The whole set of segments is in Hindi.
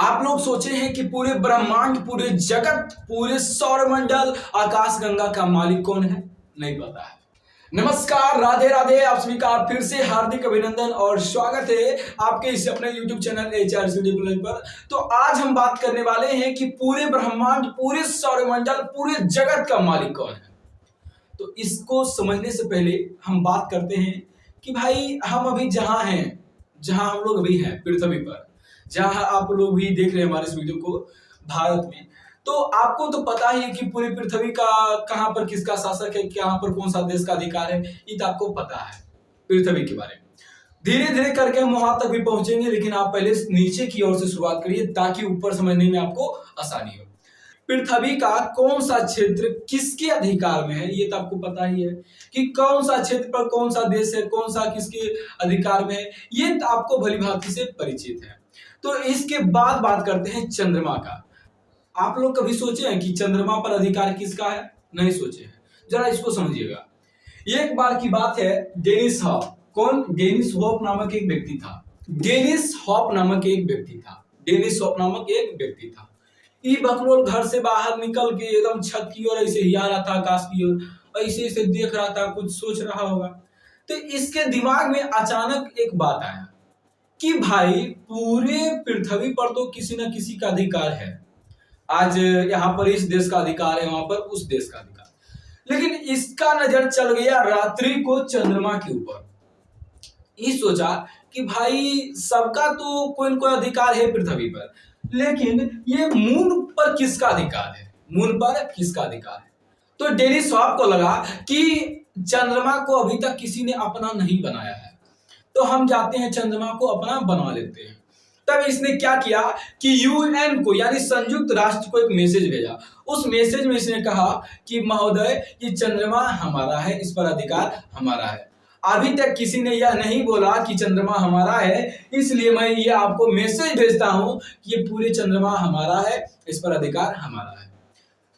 आप लोग सोचे हैं कि पूरे ब्रह्मांड, पूरे जगत, पूरे सौरमंडल, आकाश गंगा का मालिक कौन है? नहीं पता है। नमस्कार, राधे राधे। आप सभी का फिर से हार्दिक अभिनंदन और स्वागत है आपके इस अपने YouTube channel HR studio college पर। तो आज हम बात करने वाले हैं कि पूरे ब्रह्मांड, पूरे सौरमंडल, पूरे जगत का मालिक कौन है। तो इसको समझने से पहले हम बात करते हैं कि भाई हम अभी जहां हैं, जहां हम लोग अभी हैं पृथ्वी पर, जहां आप लोग भी देख रहे हैं हमारे इस वीडियो को, भारत में, तो आपको तो पता ही है कि पूरी पृथ्वी का कहां पर किसका शासक है, कहां पर कौन सा देश का अधिकार है, ये तो आपको पता है पृथ्वी के बारे में। धीरे धीरे करके हम वहां तक भी पहुंचेंगे, लेकिन आप पहले नीचे की ओर से शुरुआत करिए ताकि ऊपर समझने में आपको आसानी हो। पृथ्वी का कौन सा क्षेत्र किसके अधिकार में है, ये तो आपको पता ही है कि कौन सा क्षेत्र पर कौन सा देश है, कौन सा किसके अधिकार में है, ये तो आपको भली भांति से परिचित है। तो इसके बाद बात करते हैं चंद्रमा का। आप लोग कभी सोचे हैं कि चंद्रमा पर अधिकार किसका है? नहीं सोचे हैं। जरा इसको समझिएगा। एक बार की बात है, डेनिस हॉप, कौन? डेनिस हॉप नामक एक व्यक्ति था। डेनिस हॉप नामक एक व्यक्ति था। डेनिस हॉप नामक एक व्यक्ति था। ये बकलोल घर से बाहर निकल के एकदम छत की ओर ऐसे ही आ रहा था, आकाश की ओर, ऐसे ऐसे देख रहा था, कुछ सोच रहा होगा। तो इसके दिमाग में अचानक एक बात आया कि भाई पूरे पृथ्वी पर तो किसी न किसी का अधिकार है। आज यहाँ पर इस देश का अधिकार है, वहां पर उस देश का अधिकार, लेकिन इसका नजर चल गया रात्रि को चंद्रमा के ऊपर। ये सोचा कि भाई सबका तो कोई न कोई अधिकार है पृथ्वी पर, लेकिन ये मून पर किसका अधिकार है? मून पर किसका अधिकार है? तो डेनिस हॉप को लगा कि चंद्रमा को अभी तक किसी ने अपना नहीं बनाया है, तो हम जाते हैं चंद्रमा को अपना बना लेते हैं। तब इसने क्या किया कि यूएन को, यानी संयुक्त राष्ट्र को एक मैसेज भेजा। उस मैसेज में इसने कहा कि महोदय, ये चंद्रमा हमारा है, इस पर अधिकार हमारा है। अभी तक किसी ने यह नहीं बोला कि चंद्रमा हमारा है, इसलिए मैं ये आपको मैसेज भेजता हूं कि ये पूरे चंद्रमा हमारा है, इस पर अधिकार हमारा है।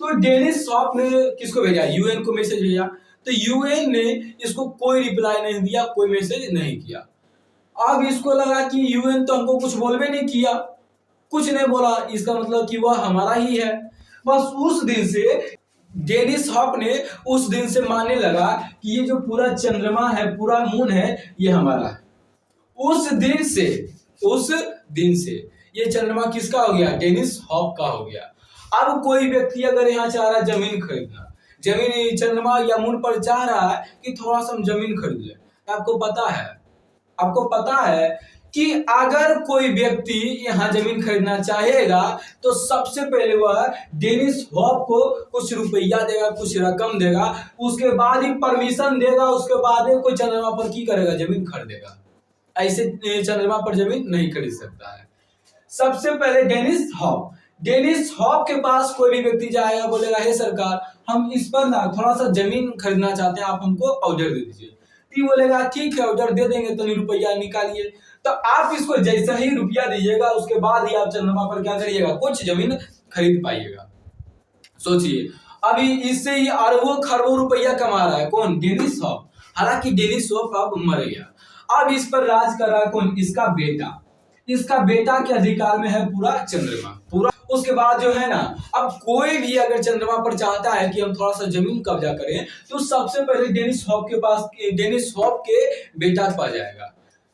तो डेनिस हॉप ने किसको भेजा? यूएन को मैसेज भेजा। तो यूएन ने इसको कोई रिप्लाई नहीं दिया, कोई मैसेज नहीं किया। अब इसको लगा कि यूएन तो हमको कुछ बोलवे नहीं किया, कुछ नहीं बोला, इसका मतलब कि वह हमारा ही है। बस उस दिन से डेनिस हॉप ने उस दिन से मानने लगा कि ये जो पूरा चंद्रमा है, पूरा मून है, ये हमारा है। उस दिन से ये चंद्रमा किसका हो गया? डेनिस हॉप का हो गया। अब कोई व्यक्ति अगर यहाँ चाह रहा है जमीन खरीदना, जमीन चंद्रमा या मून पर चाह रहा है कि थोड़ा सा हम जमीन खरीद ले, आपको पता है कि अगर कोई व्यक्ति यहाँ जमीन खरीदना चाहेगा तो सबसे पहले वह डेनिस हॉप को कुछ रुपया देगा, कुछ रकम देगा, उसके बाद ही परमिशन देगा, उसके बाद ही कोई चंद्रमा पर की करेगा? जमीन खरीदेगा। ऐसे चंद्रमा पर जमीन नहीं खरीद सकता है। सबसे पहले डेनिस हॉप के पास कोई भी व्यक्ति जाएगा, बोलेगा हे सरकार, हम इस पर ना थोड़ा सा जमीन खरीदना चाहते हैं, आप हमको ऑर्डर दे दीजिए। बोलेगा ठीक है, ऑर्डर दे देंगे, तो रुपया निकालिए। तो आप इसको जैसा ही रुपया दीजिएगा, उसके बाद ही आप चंद्रमा पर क्या करिएगा? कुछ जमीन खरीद पाइएगा। सोचिए, अभी इससे ही अरबों खरबों रुपया कमा रहा है कौन? Dennis Hope. हालांकि डेनिस हॉप अब मर गया। अब इस पर राज कर रहा है कौन? इसका बेटा। इसका बेटा के अधिकार में है पूरा चंद्रमा, पूरा। उसके बाद जो है ना, अब कोई भी अगर चंद्रमा पर चाहता है कि हम थोड़ा सा जमीन कब्जा करें, तो सबसे पहले डेनिस हॉप के बेटा के पास जाएगा।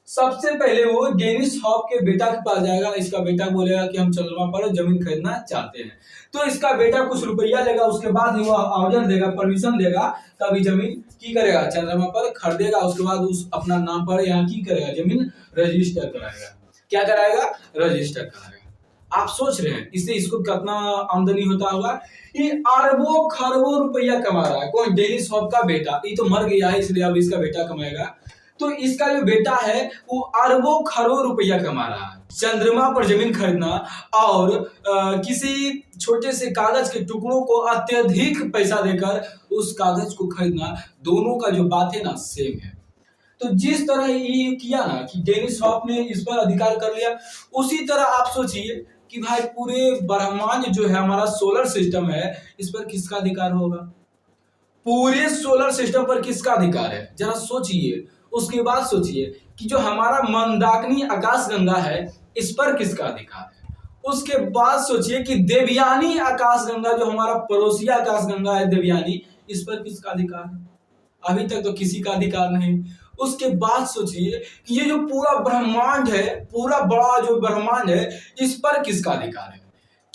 सबसे पहले वो डेनिस हॉप के बेटा के पास जाएगा। इसका बेटा बोलेगा कि हम चंद्रमा पर जमीन खरीदना चाहते हैं, तो इसका बेटा कुछ रुपया लेगा, उसके बाद ही वो ऑर्डर देगा, परमिशन देगा, तभी जमीन की करेगा? चंद्रमा पर खरीदेगा। उसके बाद उस अपना नाम पर यहाँ की करेगा? जमीन रजिस्टर कराएगा। क्या कराएगा? रजिस्टर कराएगा। आप सोच रहे हैं इससे इसको कितना आमदनी होता होगा? ये अरबों खरबों रुपया कमा रहा है कौन? डेनिस हॉप का बेटा। ये तो मर गया है, इसलिए अब इसका बेटा कमाएगा। तो इसका जो बेटा है वो अरबों खरबों रुपया कमा रहा है। चंद्रमा पर जमीन खरीदना और किसी छोटे से कागज के टुकड़ों को अत्यधिक पैसा देकर उस कागज को खरीदना, दोनों का जो बात है ना, सेम है। तो जिस तरह ये किया ना कि डेनिस हॉप ने इस पर अधिकार कर लिया, उसी तरह आप सोचिए कि भाई पूरे ब्रह्मांड जो है, हमारा सोलर सिस्टम है, इस पर किसका अधिकार होगा? पूरे सोलर सिस्टम पर किसका अधिकार है? जरा सोचिए। उसके बाद सोचिए कि जो हमारा मंदाकिनी आकाश गंगा है, इस पर किसका अधिकार है? उसके बाद सोचिए कि देवयानी आकाशगंगा, जो हमारा पड़ोसी आकाशगंगा है देवयानी, इस पर किसका अधिकार है? अभी तक तो किसी का अधिकार नहीं। उसके बाद सोचिए कि ये जो पूरा ब्रह्मांड है, पूरा बड़ा जो ब्रह्मांड है, इस पर किसका अधिकार है?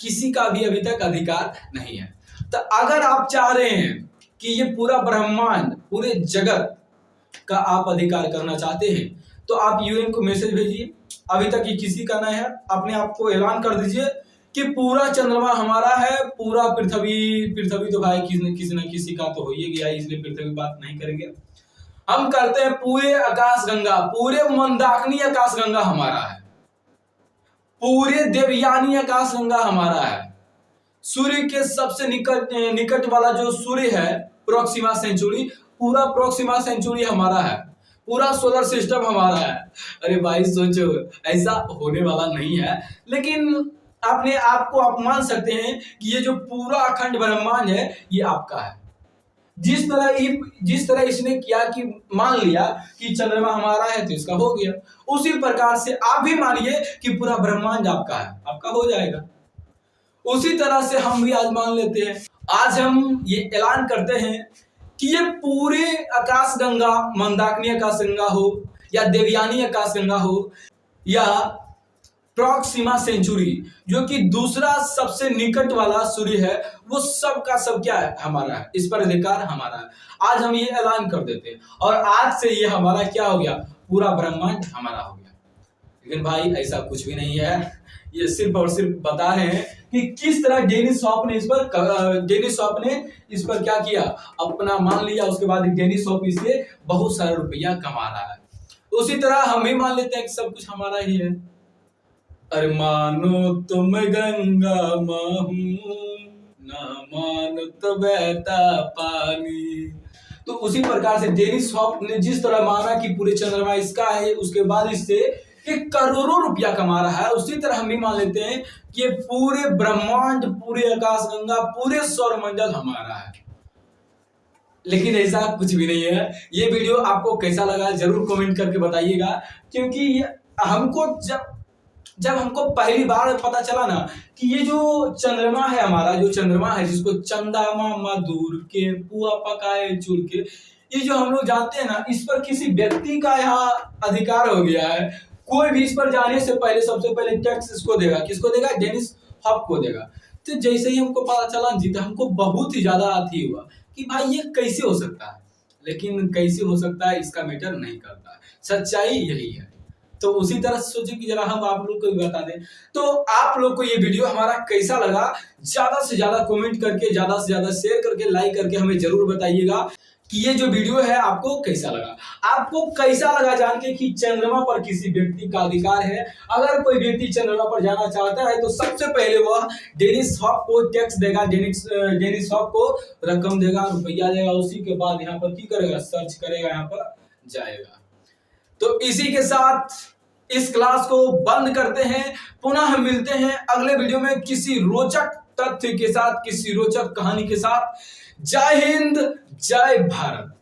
किसी का भी अभी तक अधिकार नहीं है। तो अगर आप चाह रहे हैं कि ये पूरा ब्रह्मांड, पूरे जगत का आप अधिकार करना चाहते हैं, तो आप यूएन को मैसेज भेजिए। अभी तक ये किसी का नहीं है, अपने आप को ऐलान कर दीजिए कि पूरा चंद्रमा हमारा है, पूरा पृथ्वी तो भाई किसी न किसी का तो हो ही गया, इसलिए पृथ्वी बात नहीं करेंगे। हम करते हैं पूरे आकाशगंगा, पूरे मंदाकिनी आकाशगंगा हमारा है, पूरे देवयानी आकाशगंगा हमारा है। सूर्य के सबसे निकट वाला जो सूर्य है प्रोक्सिमा सेंचुरी, पूरा प्रोक्सिमा सेंचुरी हमारा है, पूरा सोलर सिस्टम हमारा है। अरे भाई सोचो, ऐसा होने वाला नहीं है, लेकिन अपने आप को आप मान सकते हैं कि ये जो पूरा अखंड ब्रह्मांड है ये आपका है। जिस तरह इसने किया कि मान लिया कि चंद्रमा हमारा है तो इसका हो गया, उसी प्रकार से आप भी मानिए कि पूरा ब्रह्मांड आपका है, आपका हो जाएगा। उसी तरह से हम भी आज मान लेते हैं, आज हम ये ऐलान करते हैं कि ये पूरे आकाशगंगा, मंदाकिनी आकाशगंगा हो या देवयानी आकाशगंगा हो या प्रॉक्सिमा सेंचुरी, जो कि दूसरा सबसे निकट वाला सूर्य है, वो सब का सब क्या है? हमारा है, इस पर अधिकार हमारा है। आज हम ये ऐलान कर देते हैं और आज से ये हमारा क्या हो गया? पूरा ब्रह्मांड हमारा हो गया। लेकिन भाई ऐसा कुछ भी नहीं है, ये सिर्फ और सिर्फ बता रहे हैं कि किस तरह डेनिस शॉप ने इस पर क्या किया, अपना मान लिया। उसके बाद डेनिस शॉप इससे बहुत सारा रुपया कमा रहा है। उसी तरह हम भी मान लेते हैं कि सब कुछ हमारा ही है। अरे मानो तुम गंगा माँ हूं, ना मानो तो बहता पानी। तो उसी प्रकार से डेनिस शॉप ने जिस तरह माना कि पूरे चंद्रमा इसका है, उसके बाद इससे एक करोड़ों रुपया कमा रहा है, उसी तरह हम भी मान लेते हैं कि ये पूरे ब्रह्मांड, पूरे आकाशगंगा, पूरे सौरमंडल हमारा है। लेकिन ऐसा कुछ भी नहीं है। ये वीडियो आपको कैसा लगा जरूर कमेंट करके बताइएगा, क्योंकि हमको जब हमको पहली बार पता चला ना कि ये जो चंद्रमा है हमारा, जो चंद्रमा है जिसको चंदा मामा दूर के पुआ पकाए चूर के, ये जो हम लोग जानते हैं ना, इस पर किसी व्यक्ति का यहाँ अधिकार हो गया है। कोई भी इस पर जाने से पहले सबसे पहले टैक्स इसको देगा। किसको देगा? डेनिस हॉप को देगा। तो जैसे ही हमको पता चला जीता, हमको बहुत ही ज्यादा अथी हुआ कि भाई ये कैसे हो सकता है। लेकिन कैसे हो सकता है इसका मैटर नहीं करता, सच्चाई यही है। तो उसी तरह से सोचे कि जरा हम आप लोग को भी बता दें। तो आप लोग को ये वीडियो हमारा कैसा लगा, ज्यादा से ज्यादा कमेंट करके, ज्यादा से ज्यादा शेयर करके, लाइक करके हमें जरूर बताइएगा कि ये जो वीडियो है आपको कैसा लगा। आपको कैसा लगा जान के कि चंद्रमा पर किसी व्यक्ति का अधिकार है। अगर कोई व्यक्ति चंद्रमा पर जाना चाहता है तो सबसे पहले वह डेनिस हॉप को टैक्स देगा, डेनिस हॉप को रकम देगा, रुपया देगा। उसी के बाद यहाँ पर की करेगा? सर्च करेगा, यहाँ पर जाएगा। तो इसी के साथ इस क्लास को बंद करते हैं। पुनः मिलते हैं अगले वीडियो में किसी रोचक तथ्य के साथ, किसी रोचक कहानी के साथ। जय हिंद, जय भारत।